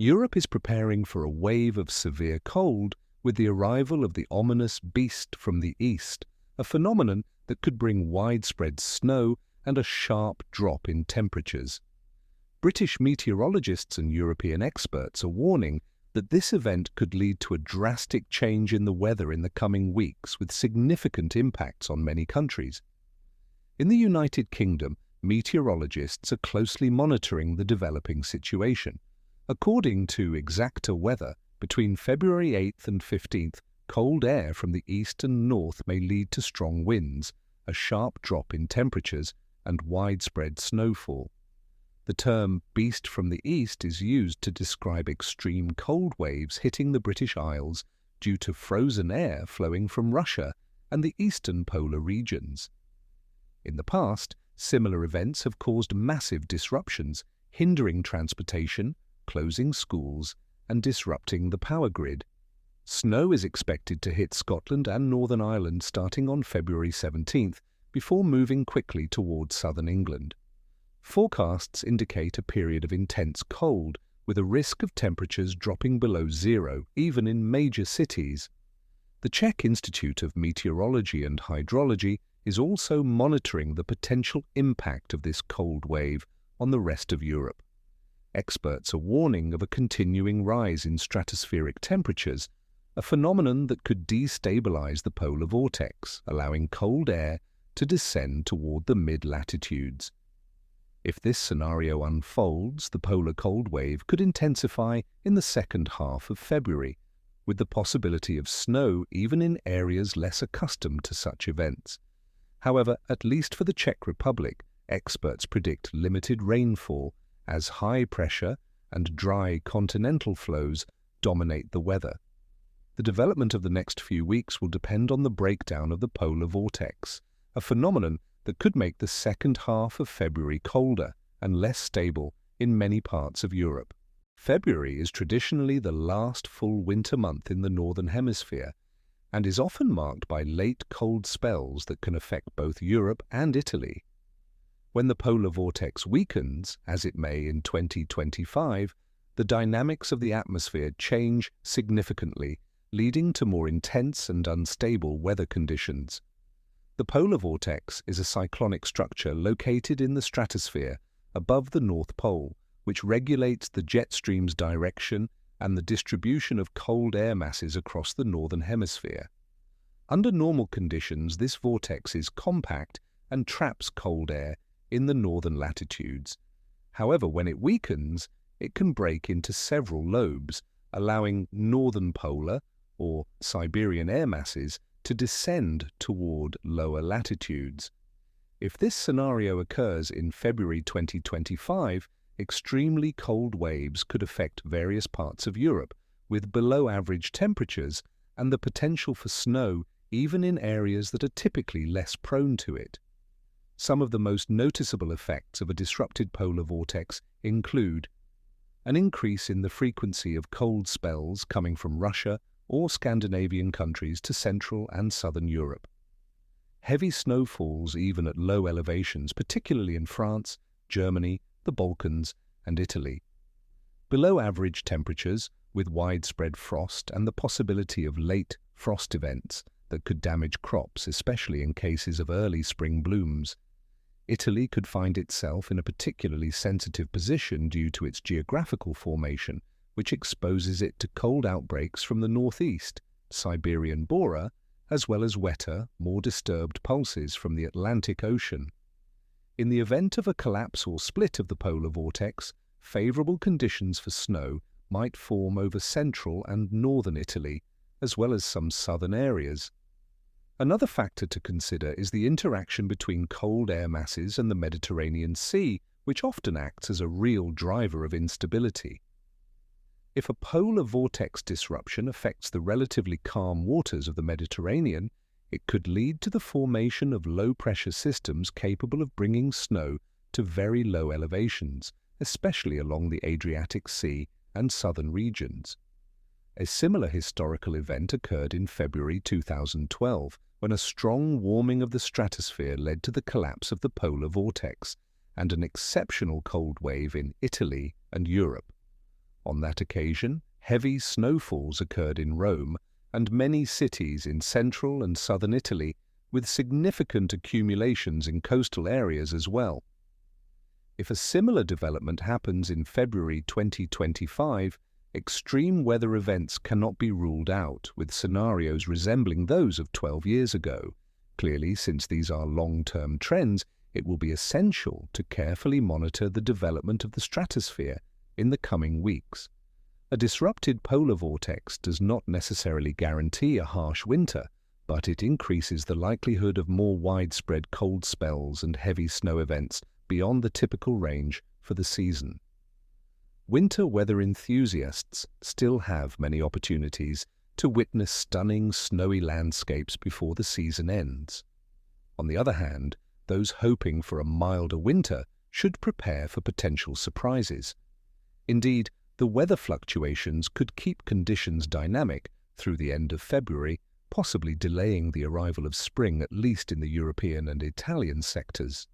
Europe is preparing for a wave of severe cold with the arrival of the ominous beast from the east, a phenomenon that could bring widespread snow and a sharp drop in temperatures. British meteorologists and European experts are warning that this event could lead to a drastic change in the weather in the coming weeks with significant impacts on many countries. In the United Kingdom, meteorologists are closely monitoring the developing situation. According to Exacta Weather, between February 8th and 15th, cold air from the east and north may lead to strong winds, a sharp drop in temperatures, and widespread snowfall. The term beast from the east is used to describe extreme cold waves hitting the British Isles due to frozen air flowing from Russia and the eastern polar regions. In the past, similar events have caused massive disruptions, hindering transportation, closing schools, and disrupting the power grid. Snow is expected to hit Scotland and Northern Ireland starting on February 17th, before moving quickly towards southern England. Forecasts indicate a period of intense cold, with a risk of temperatures dropping below zero, even in major cities. The Czech Institute of Meteorology and Hydrology is also monitoring the potential impact of this cold wave on the rest of Europe. Experts are warning of a continuing rise in stratospheric temperatures, a phenomenon that could destabilize the polar vortex, allowing cold air to descend toward the mid-latitudes. If this scenario unfolds, the polar cold wave could intensify in the second half of February, with the possibility of snow even in areas less accustomed to such events. However, at least for the Czech Republic, experts predict limited rainfall as high pressure and dry continental flows dominate the weather. The development of the next few weeks will depend on the breakdown of the polar vortex, a phenomenon that could make the second half of February colder and less stable in many parts of Europe. February is traditionally the last full winter month in the Northern Hemisphere and is often marked by late cold spells that can affect both Europe and Italy. When the polar vortex weakens, as it may in 2025, the dynamics of the atmosphere change significantly, leading to more intense and unstable weather conditions. The polar vortex is a cyclonic structure located in the stratosphere above the North Pole, which regulates the jet stream's direction and the distribution of cold air masses across the Northern Hemisphere. Under normal conditions, this vortex is compact and traps cold air in the northern latitudes. However, when it weakens, it can break into several lobes, allowing northern polar or Siberian air masses to descend toward lower latitudes. If this scenario occurs in February 2025, extremely cold waves could affect various parts of Europe, with below-average temperatures and the potential for snow even in areas that are typically less prone to it. Some of the most noticeable effects of a disrupted polar vortex include an increase in the frequency of cold spells coming from Russia or Scandinavian countries to Central and Southern Europe, heavy snowfalls even at low elevations, particularly in France, Germany, the Balkans, and Italy, below-average temperatures with widespread frost and the possibility of late frost events that could damage crops, especially in cases of early spring blooms. Italy could find itself in a particularly sensitive position due to its geographical formation, which exposes it to cold outbreaks from the northeast, Siberian Bora, as well as wetter, more disturbed pulses from the Atlantic Ocean. In the event of a collapse or split of the polar vortex, favorable conditions for snow might form over central and northern Italy, as well as some southern areas. Another factor to consider is the interaction between cold air masses and the Mediterranean Sea, which often acts as a real driver of instability. If a polar vortex disruption affects the relatively calm waters of the Mediterranean, it could lead to the formation of low-pressure systems capable of bringing snow to very low elevations, especially along the Adriatic Sea and southern regions. A similar historical event occurred in February 2012, when a strong warming of the stratosphere led to the collapse of the polar vortex and an exceptional cold wave in Italy and Europe. On that occasion, heavy snowfalls occurred in Rome and many cities in central and southern Italy, with significant accumulations in coastal areas as well. If a similar development happens in February 2025, extreme weather events cannot be ruled out, with scenarios resembling those of 12 years ago. Clearly, since these are long-term trends, it will be essential to carefully monitor the development of the stratosphere in the coming weeks. A disrupted polar vortex does not necessarily guarantee a harsh winter, but it increases the likelihood of more widespread cold spells and heavy snow events beyond the typical range for the season. Winter weather enthusiasts still have many opportunities to witness stunning snowy landscapes before the season ends. On the other hand, those hoping for a milder winter should prepare for potential surprises. Indeed, the weather fluctuations could keep conditions dynamic through the end of February, possibly delaying the arrival of spring at least in the European and Italian sectors.